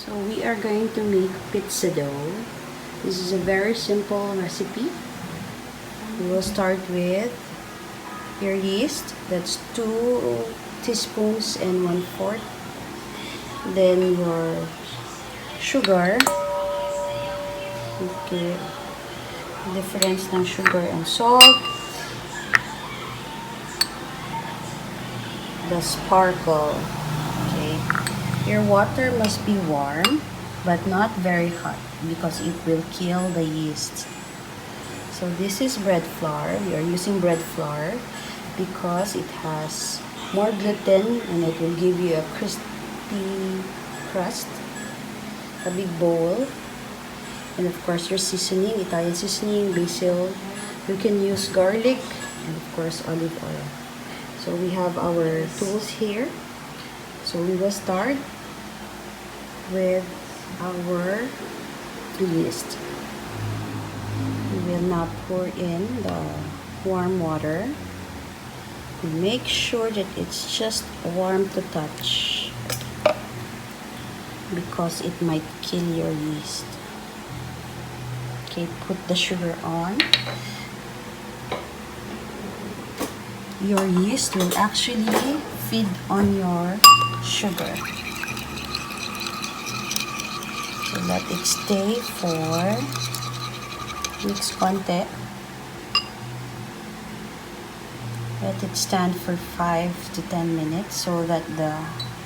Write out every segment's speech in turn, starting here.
So we are going to make pizza dough. This is a very simple recipe. We will start with your yeast. That's 2 teaspoons and 1/4. Then your sugar. Okay. Difference ng sugar and salt. The sparkle. Okay. Your water must be warm but not very hot because it will kill the yeast. So this is bread flour. We are using bread flour because it has more gluten and it will give you a crispy crust. A big bowl. And of course your seasoning, Italian seasoning, basil. You can use garlic and of course olive oil. So we have our tools here. So we will start with our yeast. We will now pour in the warm water. Make sure that it's just warm to touch because it might kill your yeast. Okay, put the sugar on. Your yeast will actually feed on your sugar. So let it stay for mix konti. Let it stand for 5 to 10 minutes so that the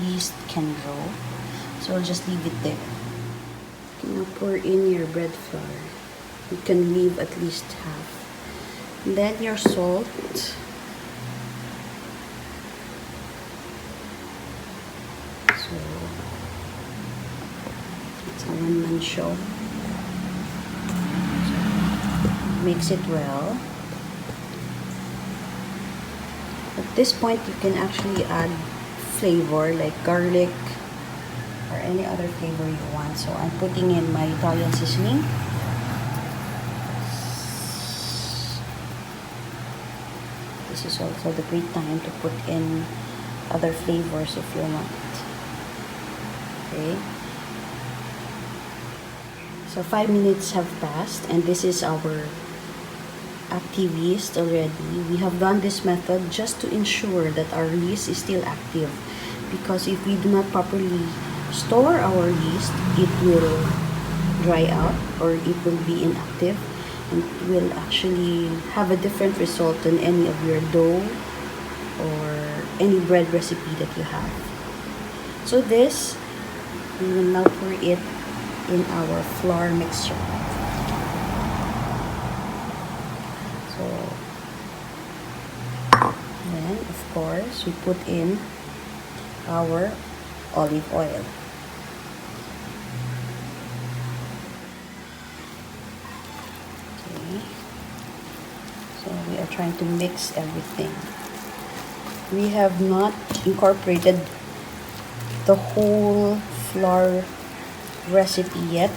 yeast can grow. So we'll just leave it there. Now pour in your bread flour. You can leave at least half. And then your salt. So it's a one-man show. Mix it well. At this point, you can actually add flavor like garlic or any other flavor you want. So I'm putting in my Italian seasoning. This is also the great time to put in other flavors if you want. Okay. So 5 minutes have passed and this is our active yeast already. We have done this method just to ensure that our yeast is still active, because if we do not properly store our yeast, it will dry out or it will be inactive and will actually have a different result than any of your dough or any bread recipe that you have. So this, we will now pour it in our flour mixture. So then of course we put in our olive oil. Okay. So we are trying to mix everything. We have not incorporated the whole flour recipe yet.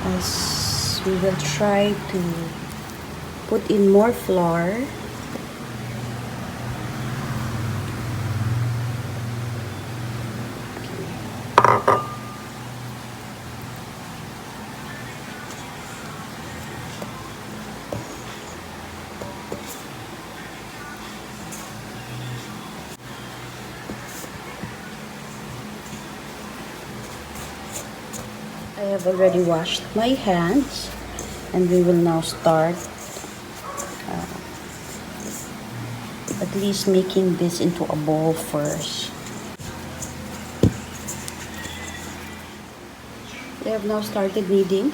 As we will try to put in more flour. I have already washed my hands and we will now start at least making this into a bowl first. I have now started kneading.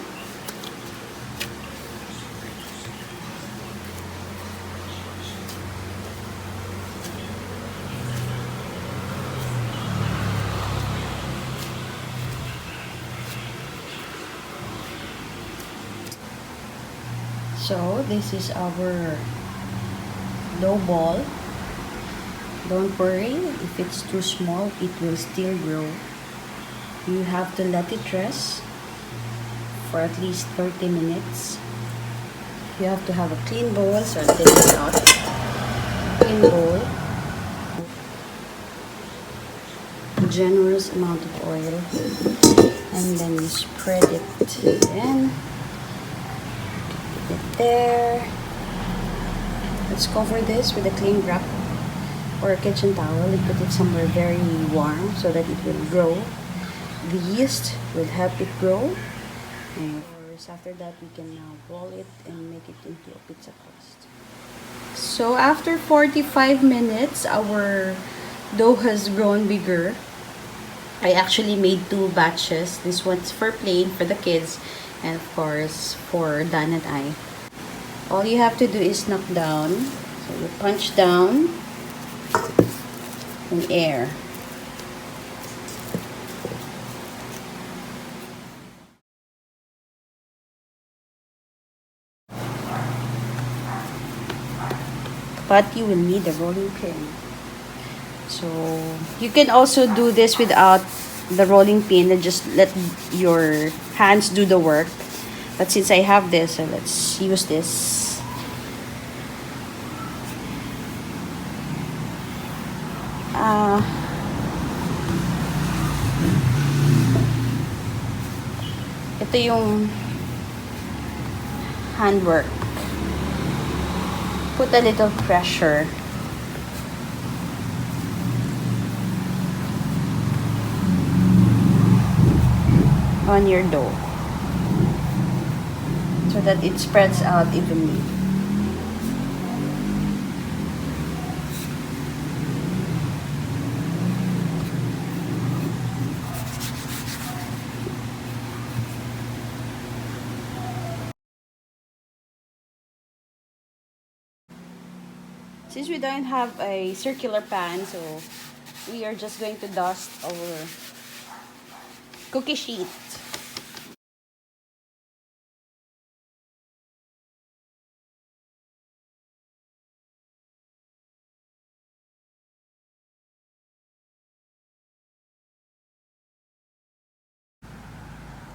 So this is our dough ball. Don't worry if it's too small, it will still grow. You have to let it rest for at least 30 minutes. You have to have a clean bowl, so I'll take it out. Clean bowl. A generous amount of oil. And then you spread it in. Put it there. Let's cover this with a cling wrap or a kitchen towel and put it somewhere very warm so that it will grow. The yeast will help it grow. And after that, we can now roll it and make it into a pizza crust. So after 45 minutes, our dough has grown bigger. I actually made 2 batches. This one's for plain for the kids, and of course for Dan and I. All you have to do is knock down. So you punch down in air. But you will need a rolling pin. So you can also do this without the rolling pin and just let your hands do the work. But since I have this, so let's use this. Ito yung handwork. Put a little pressure. On your dough so that it spreads out evenly. Since we don't have a circular pan, so we are just going to dust our cookie sheet.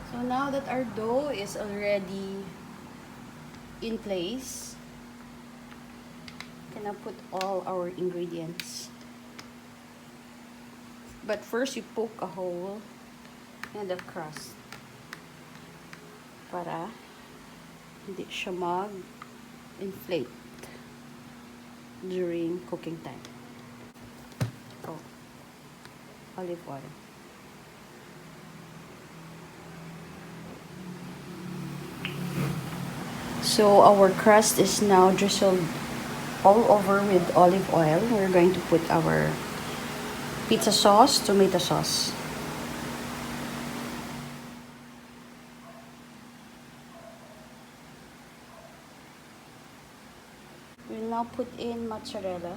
So now that our dough is already in place, we can now put all our ingredients. But first you poke a hole in the crust para hindi siya mag-inflate during cooking time. Oh, olive oil. So our crust is now drizzled all over with olive oil. We're going to put our pizza sauce, tomato sauce. We'll now put in mozzarella.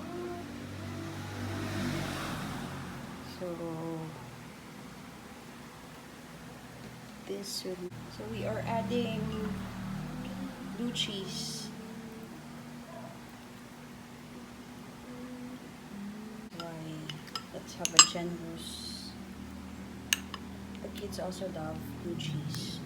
So this will, so we are adding blue cheese. Let's have a generous. The kids also love blue cheese.